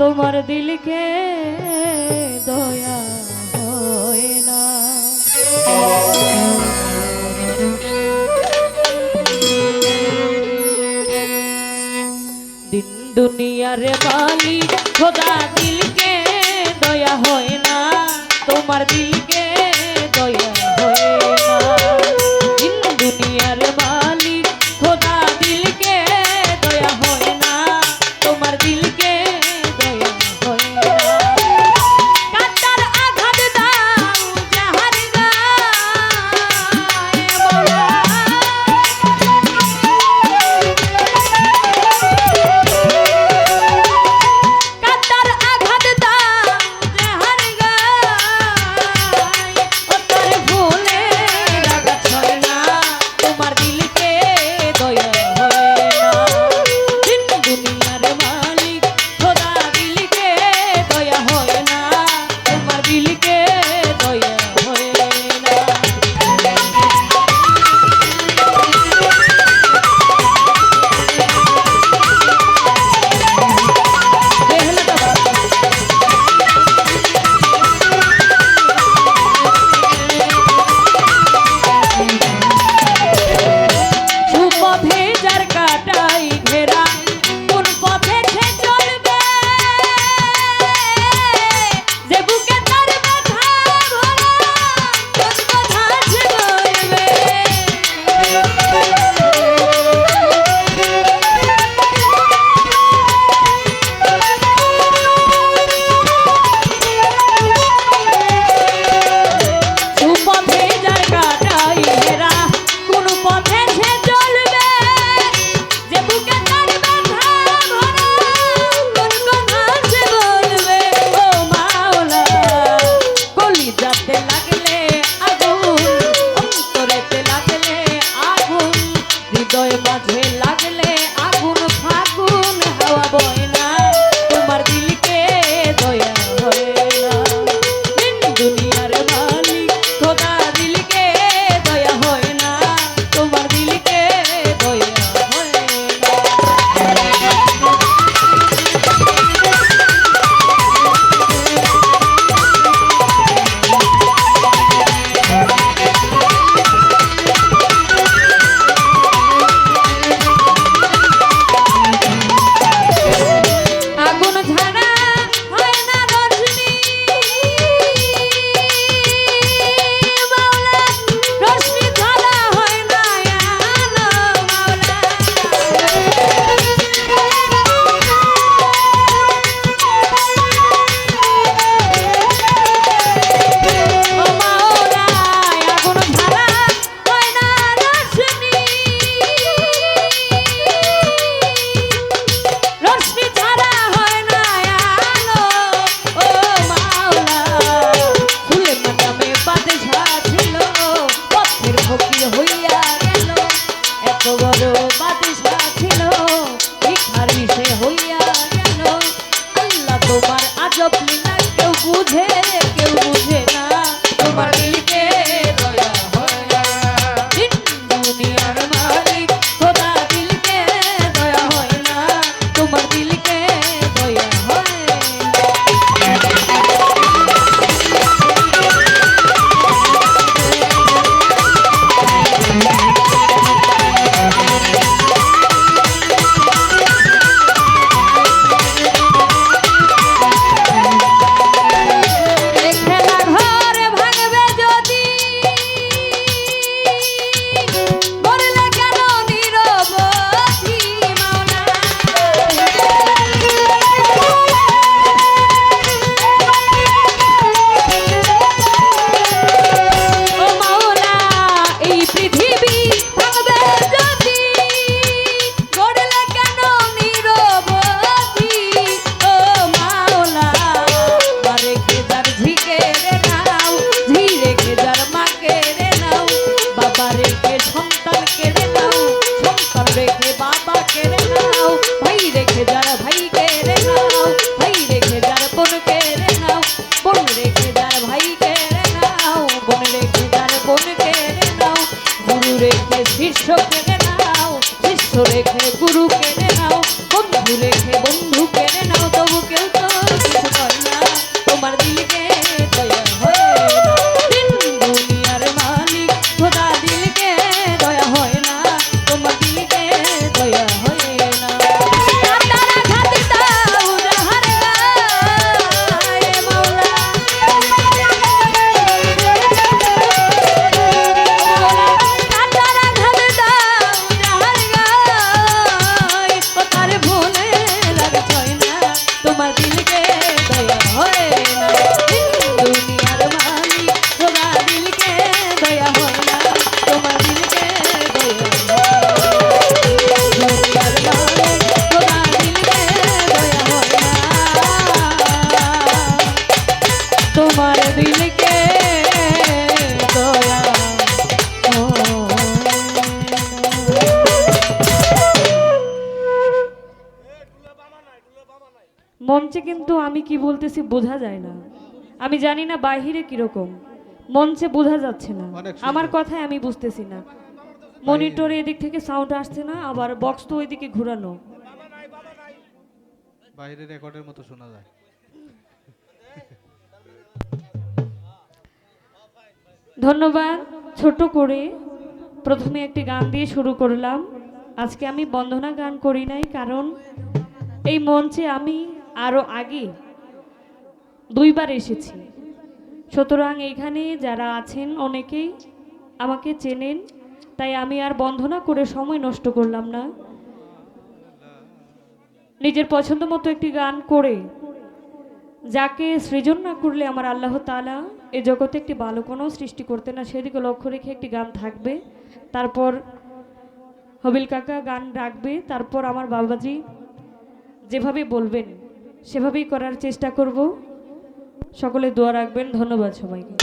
তোমার দিলকে দয়া হয় না। দিন দুনিয়ার মালিক খোদা দিলকে দয়া হয় না, তোমার দিলকে দয়া হয় না। দিন দুনিয়ার মালিক খোদা দিলকে দয়া হয় না, তোমার দিলকে দয়া হয় না। কাঁটার আঘাত দাও যাহার গায়ে মোরা, কাঁটার আঘাত দাও যাহার গায়ে, ও তার মঞ্চে কিন্তু আমি কি বলতেছি বোঝা যায় না, আমি জানি না বাহিরে কিরকম, মঞ্চে বোঝা যাচ্ছে না, অনেক সুন্দর। আমার কথাই আমি বুঝতেছি না। মনিটরে এদিক থেকে সাউন্ড আসছে না, আবার বক্স তো ওইদিকে ঘোরানো। বাইরে রেকর্ডের মতো শোনা যায়। ধন্যবাদ। ছোট করে প্রথমে একটি গান দিয়ে শুরু করলাম। আজকে আমি বন্দনা গান করি নাই, কারণ এই মঞ্চে আমি আরো আগে দুইবার এসেছি, সুতরাং এখানে যারা আছেন অনেকেই আমাকে চেনেন, তাই আমি আর বন্দনা করে সময় নষ্ট করলাম না। নিজের পছন্দ মতো একটি গান করে, যাকে সৃজন না করলে আমার আল্লাহ তাআলা এ জগতে একটি ভালো কোনো সৃষ্টি করতে না, সেদিকে লক্ষ্য রেখে একটি গান থাকবে, তারপর হবিল কাকা গান রাখবে, তারপর আমার বাবাজি যেভাবে বলবেন সেভাবেই করার চেষ্টা করব। সকলে দোয়া রাখবেন। ধন্যবাদ সবাইকে।